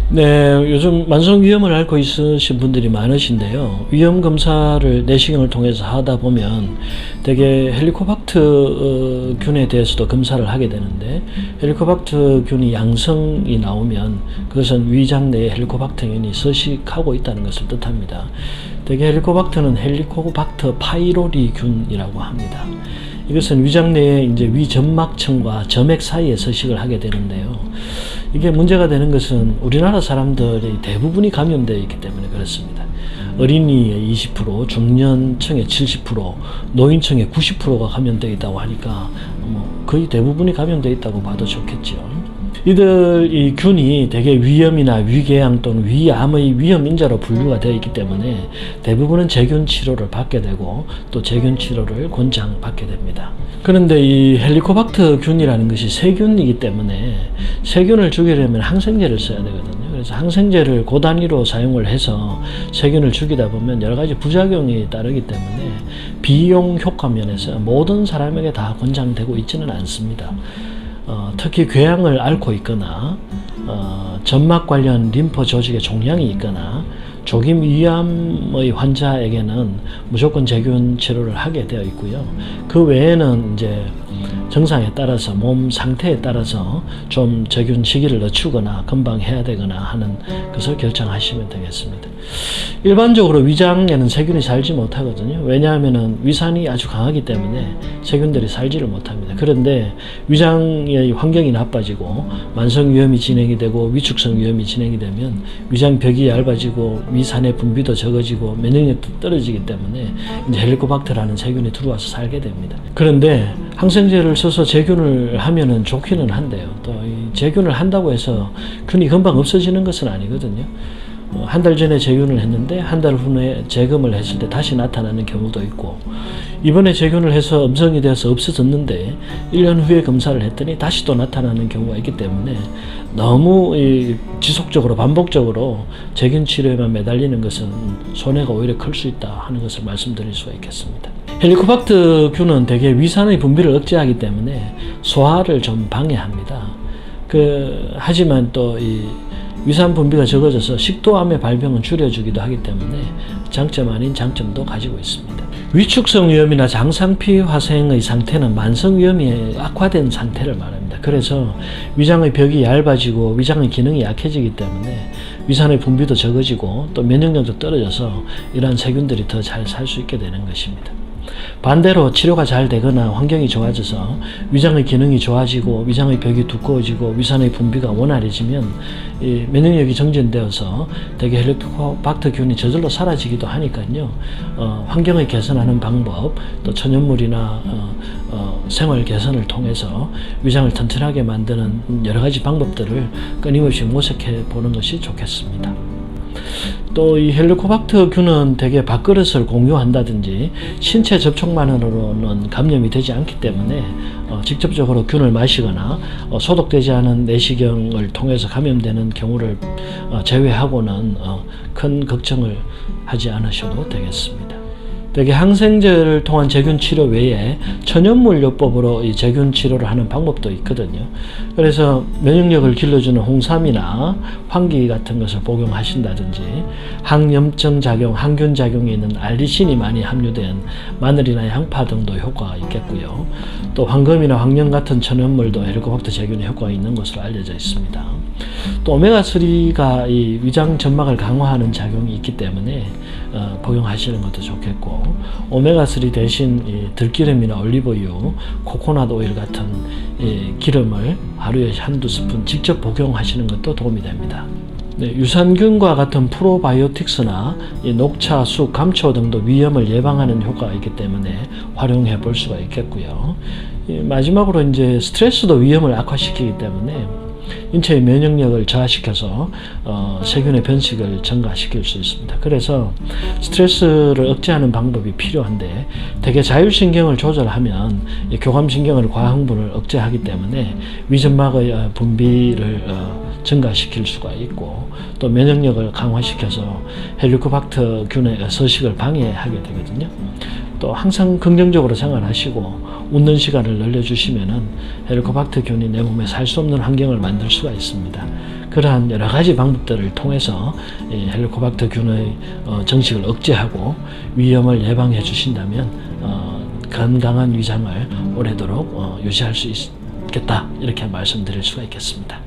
네, 요즘 만성위염을 앓고 있으신 분들이 많으신데요. 위염 검사를 내시경을 통해서 하다 보면 되게 헬리코박터 균에 대해서도 검사를 하게 되는데, 헬리코박터 균이 양성이 나오면 그것은 위장 내에 헬리코박터균이 서식하고 있다는 것을 뜻합니다. 되게 헬리코박터는 헬리코박터 파이로리 균이라고 합니다. 이것은 위장 내에 이제 위점막층과 점액 사이에 서식을 하게 되는데요. 이게 문제가 되는 것은 우리나라 사람들이 대부분이 감염되어 있기 때문에 그렇습니다. 어린이의 20%, 중년층의 70%, 노인층의 90%가 감염되어 있다고 하니까 거의 대부분이 감염되어 있다고 봐도 좋겠죠. 이 균이 되게 위염이나 위궤양 또는 위암의 위험 인자로 분류가 되어 있기 때문에 대부분은 제균 치료를 받게 되고 또 제균 치료를 권장받게 됩니다. 그런데 이 헬리코박터 균이라는 것이 세균이기 때문에 세균을 죽이려면 항생제를 써야 되거든요. 그래서 항생제를 고단위로 사용을 해서 세균을 죽이다 보면 여러 가지 부작용이 따르기 때문에 비용 효과 면에서 모든 사람에게 다 권장되고 있지는 않습니다. 특히 궤양을 앓고 있거나 점막 관련 림프 조직에 종양이 있거나 조김 위암의 환자에게는 무조건 제균 치료를 하게 되어 있고요. 그 외에는 이제 증상에 따라서 몸 상태에 따라서 좀 제균 시기를 늦추거나 금방 해야 되거나 하는 것을 결정하시면 되겠습니다. 일반적으로 위장에는 세균이 살지 못하거든요. 왜냐하면 위산이 아주 강하기 때문에 세균들이 살지를 못합니다. 그런데 위장의 환경이 나빠지고 만성위염이 진행이 되고 위축성 위염이 진행이 되면 위장벽이 얇아지고 위산의 분비도 적어지고 면역력도 떨어지기 때문에 이제 헬리코박터라는 세균이 들어와서 살게 됩니다. 그런데 항생제를 써서 제균을 하면은 좋기는 한데요. 또 이 제균을 한다고 해서 균이 금방 없어지는 것은 아니거든요. 한 달 전에 제균을 했는데 한 달 후에 재검을 했을 때 다시 나타나는 경우도 있고, 이번에 제균을 해서 음성이 되어서 없어졌는데 1년 후에 검사를 했더니 다시 또 나타나는 경우가 있기 때문에 너무 지속적으로 반복적으로 제균 치료에만 매달리는 것은 손해가 오히려 클 수 있다 하는 것을 말씀드릴 수가 있겠습니다. 헬리코박터 균은 대개 위산의 분비를 억제하기 때문에 소화를 좀 방해합니다. 하지만 또 위산 분비가 적어져서 식도암의 발병은 줄여주기도 하기 때문에 장점 아닌 장점도 가지고 있습니다. 위축성 위염이나 장상피 화생의 상태는 만성 위염이 악화된 상태를 말합니다. 그래서 위장의 벽이 얇아지고 위장의 기능이 약해지기 때문에 위산의 분비도 적어지고 또 면역력도 떨어져서 이러한 세균들이 더 잘 살 수 있게 되는 것입니다. 반대로 치료가 잘 되거나 환경이 좋아져서 위장의 기능이 좋아지고 위장의 벽이 두꺼워지고 위산의 분비가 원활해지면 면역력이 정전되어서 대개 헬리코박터 균이 저절로 사라지기도 하니까요. 환경을 개선하는 방법, 또 천연물이나 생활 개선을 통해서 위장을 튼튼하게 만드는 여러 가지 방법들을 끊임없이 모색해 보는 것이 좋겠습니다. 또 이 헬리코박터 균은 대개 밥그릇을 공유한다든지 신체 접촉만으로는 감염이 되지 않기 때문에 직접적으로 균을 마시거나 소독되지 않은 내시경을 통해서 감염되는 경우를 제외하고는 큰 걱정을 하지 않으셔도 되겠습니다. 대개 항생제를 통한 제균 치료 외에 천연물 요법으로 이 제균 치료를 하는 방법도 있거든요. 그래서 면역력을 길러주는 홍삼이나 황기 같은 것을 복용하신다든지, 항염증 작용, 항균 작용이 있는 알리신이 많이 함유된 마늘이나 양파 등도 효과가 있겠고요. 또 황금이나 황령 같은 천연물도 헬리코박터 제균에 효과가 있는 것으로 알려져 있습니다. 또 오메가3가 이 위장 점막을 강화하는 작용이 있기 때문에 복용하시는 것도 좋겠고, 오메가3 대신 들기름이나 올리브유, 코코넛 오일 같은 기름을 하루에 한두 스푼 직접 복용하시는 것도 도움이 됩니다. 네, 유산균과 같은 프로바이오틱스나 녹차, 쑥, 감초 등도 위염을 예방하는 효과가 있기 때문에 활용해 볼 수가 있겠고요. 마지막으로 이제 스트레스도 위염을 악화시키기 때문에 인체의 면역력을 저하시켜서 세균의 번식을 증가시킬 수 있습니다. 그래서 스트레스를 억제하는 방법이 필요한데 대개 자율신경을 조절하면 교감신경의 과흥분을 억제하기 때문에 위점막의 분비를 증가시킬 수가 있고 또 면역력을 강화시켜서 헬리코박터균의 서식을 방해하게 되거든요. 또 항상 긍정적으로 생활하시고 웃는 시간을 늘려주시면은 헬리코박터균이 내 몸에 살 수 없는 환경을 만들 수가 있습니다. 그러한 여러 가지 방법들을 통해서 이 헬리코박터균의 정식을 억제하고 위험을 예방해 주신다면 건강한 위장을 오래도록 유지할 수 있겠다 이렇게 말씀드릴 수가 있겠습니다.